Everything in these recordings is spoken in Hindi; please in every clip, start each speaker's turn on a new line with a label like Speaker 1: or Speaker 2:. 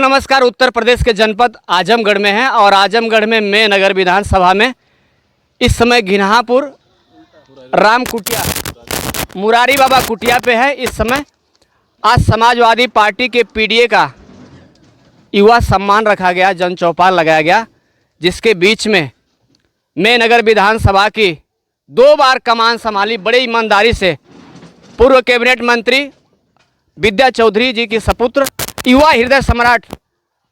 Speaker 1: नमस्कार। उत्तर प्रदेश के जनपद आजमगढ़ में है और आजमगढ़ में मैं नगर विधानसभा में इस समय घिन्हापुर राम कुटिया मुरारी बाबा कुटिया पे है। इस समय आज समाजवादी पार्टी के पीडीए का युवा सम्मान रखा गया, जन चौपाल लगाया गया, जिसके बीच में मैं नगर विधानसभा की 2 बार कमान संभाली बड़ी ईमानदारी से पूर्व कैबिनेट मंत्री विद्या चौधरी जी की सपुत्र युवा हृदय सम्राट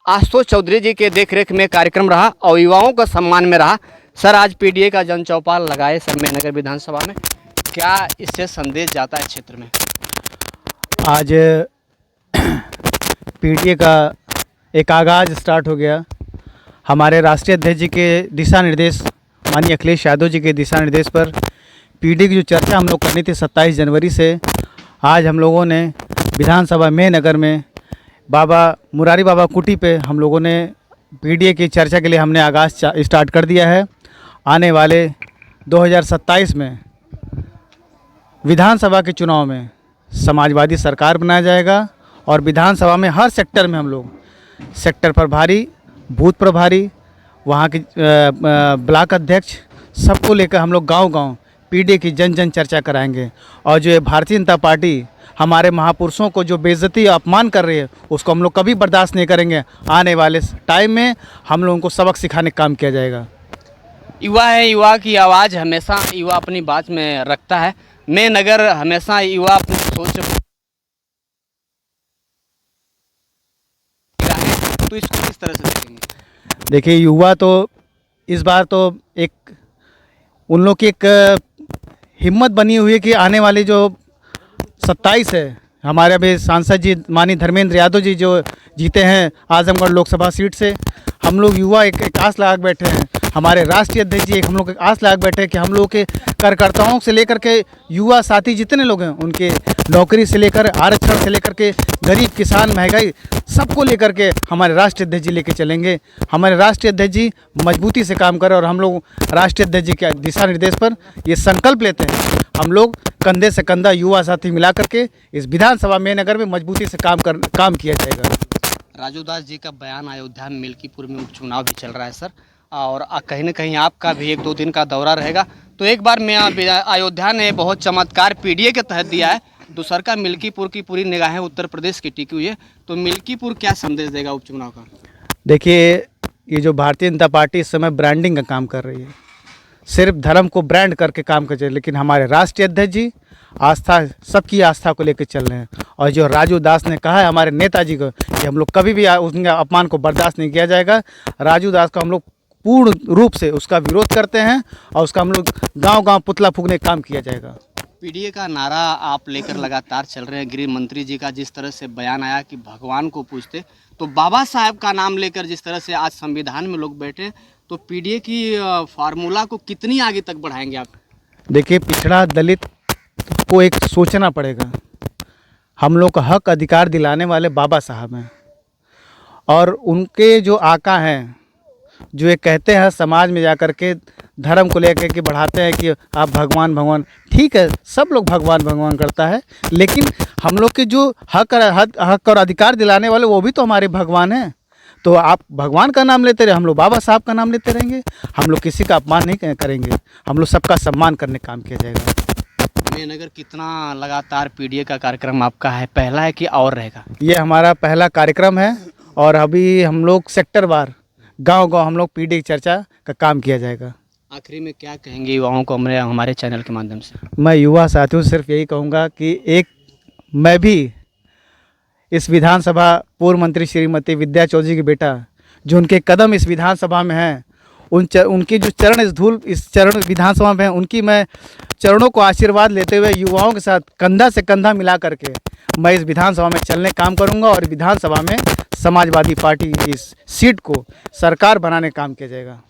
Speaker 1: आशुतोष चौधरी जी के देखरेख में कार्यक्रम रहा और युवाओं का सम्मान में रहा। सर, आज पीडीए का जन चौपाल लगाए सर मैं नगर विधानसभा में, क्या इससे संदेश जाता है क्षेत्र में?
Speaker 2: आज पीडीए का एक आगाज़ स्टार्ट हो गया। हमारे राष्ट्रीय अध्यक्ष जी के दिशा निर्देश, माननीय अखिलेश यादव जी के दिशा निर्देश पर पीडीए की जो चर्चा हम लोग करनी थी 27 जनवरी से, आज हम लोगों ने विधानसभा में नगर में बाबा मुरारी बाबा कुटी पे हम लोगों ने पीडीए की चर्चा के लिए हमने आगाज़ स्टार्ट कर दिया है। आने वाले 2027 में विधानसभा के चुनाव में समाजवादी सरकार बनाया जाएगा और विधानसभा में हर सेक्टर में हम लोग सेक्टर प्रभारी, बूथ प्रभारी, वहाँ के ब्लॉक अध्यक्ष, सबको लेकर हम लोग गांव-गांव पीडीए की जन जन चर्चा कराएंगे। और जो ये भारतीय जनता पार्टी हमारे महापुरुषों को जो बेइज्जती अपमान कर रही है, उसको हम लोग कभी बर्दाश्त नहीं करेंगे। आने वाले टाइम में हम लोगों को सबक सिखाने का काम किया जाएगा।
Speaker 1: युवा है, युवा की आवाज़ हमेशा युवा अपनी बात में रखता है। मैं नगर हमेशा युवा अपनी सोच तो इसको किस तरह से देखेंगे?
Speaker 2: देखिए, युवा तो इस बार तो एक उन लोग की एक हिम्मत बनी हुई है कि आने वाली जो 27 है, हमारे अभी सांसद जी माननीय धर्मेंद्र यादव जी जो जीते हैं आजमगढ़ लोकसभा सीट से, हम लोग युवा एक आस लगा बैठे हैं। हमारे राष्ट्रीय अध्यक्ष जी हम लोग एक आस लगा बैठे हैं कि हम लोग के कार्यकर्ताओं से लेकर के युवा साथी जितने लोग हैं, उनके नौकरी से लेकर आरक्षण से लेकर के गरीब किसान महंगाई सबको लेकर के हमारे राष्ट्रीय अध्यक्ष जी लेके चलेंगे। हमारे राष्ट्रीय अध्यक्ष जी मजबूती से काम करें और हम लोग राष्ट्रीय अध्यक्ष जी के दिशा निर्देश पर ये संकल्प लेते हैं, हम लोग कंधे से कंधा युवा साथी मिला करके इस विधानसभा में नगर में मजबूती से काम किया जाएगा।
Speaker 1: राजू दास जी का बयान, अयोध्या में मिल्कीपुर में उपचुनाव भी चल रहा है सर, और कहीं ना कहीं आपका भी 1-2 दिन का दौरा रहेगा, तो एक बार मैं अयोध्या ने बहुत चमत्कार पीडीए के तहत दिया है, दूसर का मिल्कीपुर की पूरी निगाहें उत्तर प्रदेश की टिकी हुई है, तो मिल्कीपुर क्या संदेश देगा उपचुनाव का?
Speaker 2: देखिए, ये जो भारतीय जनता पार्टी इस समय ब्रांडिंग का काम कर रही है, सिर्फ धर्म को ब्रांड करके काम कर रही है, लेकिन हमारे राष्ट्रीय अध्यक्ष जी आस्था, सबकी आस्था को लेकर चल रहे हैं। और जो राजू दास ने कहा है हमारे नेताजी को कि हम लोग कभी भी उनके अपमान को बर्दाश्त नहीं किया जाएगा, राजू दास को हम लोग पूर्ण रूप से उसका विरोध करते हैं और उसका हम लोग गांव-गांव पुतला फूंकने का काम किया जाएगा।
Speaker 1: पीडीए का नारा आप लेकर लगातार चल रहे हैं। गृह मंत्री जी का जिस तरह से बयान आया कि भगवान को पूछते, तो बाबा साहब का नाम लेकर जिस तरह से आज संविधान में लोग बैठे, तो पीडीए की फार्मूला को कितनी आगे तक बढ़ाएंगे आप?
Speaker 2: देखिए, पिछड़ा दलित को एक सोचना पड़ेगा। हम लोग का हक अधिकार दिलाने वाले बाबा साहब हैं और उनके जो आका हैं, जो ये कहते हैं समाज में जा कर के धर्म को लेकर के बढ़ाते हैं कि आप भगवान भगवान, ठीक है, सब लोग भगवान भगवान करता है, लेकिन हम लोग के जो हक और अधिकार दिलाने वाले वो भी तो हमारे भगवान हैं। तो आप भगवान का नाम लेते रहे, हम लोग बाबा साहब का नाम लेते रहेंगे। हम लोग किसी का अपमान नहीं करेंगे, हम लोग सबका सम्मान करने का काम किया जाएगा।
Speaker 1: मैं नगर कितना लगातार पीडीए का कार्यक्रम आपका है, पहला है कि और रहेगा? ये
Speaker 2: हमारा पहला कार्यक्रम है और अभी हम लोग सेक्टर वार गांव-गांव हम लोग पीडीए की चर्चा का काम किया जाएगा।
Speaker 1: आखिरी में क्या कहेंगे युवाओं को हमारे चैनल के माध्यम से?
Speaker 2: मैं युवा साथियों से सिर्फ यही कहूँगा कि मैं भी इस विधानसभा पूर्व मंत्री श्रीमती विद्या चौधरी की बेटा, जो उनके कदम इस विधानसभा में हैं, उनकी जो चरण इस चरण विधानसभा में हैं, उनकी मैं चरणों को आशीर्वाद लेते हुए युवाओं के साथ कंधा से कंधा मिला करके मैं इस विधानसभा में चलने काम करूंगा और विधानसभा में समाजवादी पार्टी की इस सीट को सरकार बनाने का काम किया जाएगा।